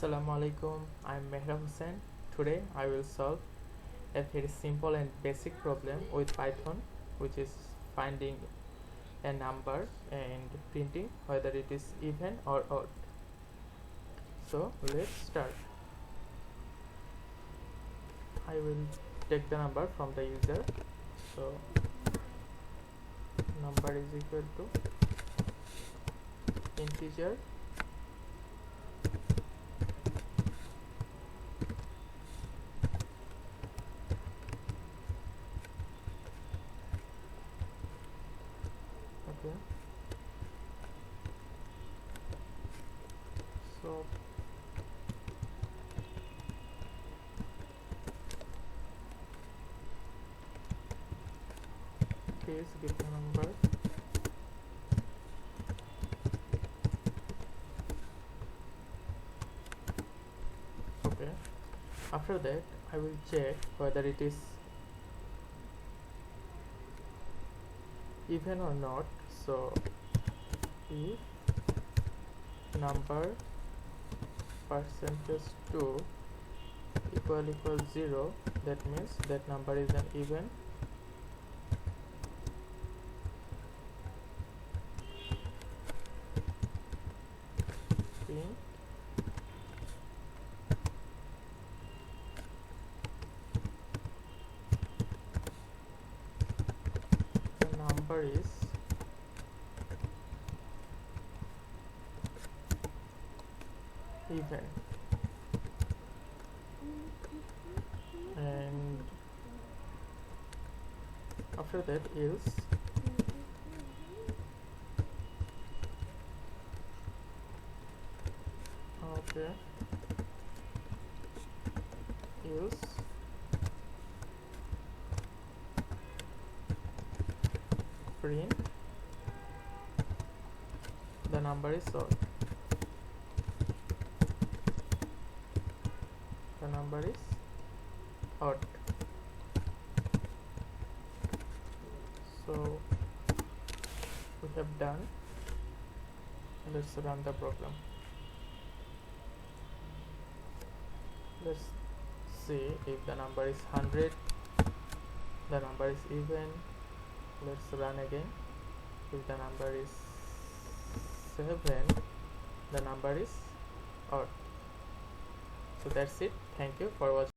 Assalamu Alaikum, I'm Mehra Hussain. Today I will solve a very simple and basic problem with Python, which is finding a number and printing whether it is even or odd. So let's start. I will take the number from the user. So number is equal to integer okay. So please give the number. Okay. After that, I will check whether it is even or not. So if number percentage 2 equal 0, that means that number is an even. Print the number is even, and after that else okay else print the number is odd. The number is odd. So we have done. Let's run the program. Let's see if the number is 100, the number is even. Let's run again. If the number is 7, the number is odd. So that's it. Thank you for watching.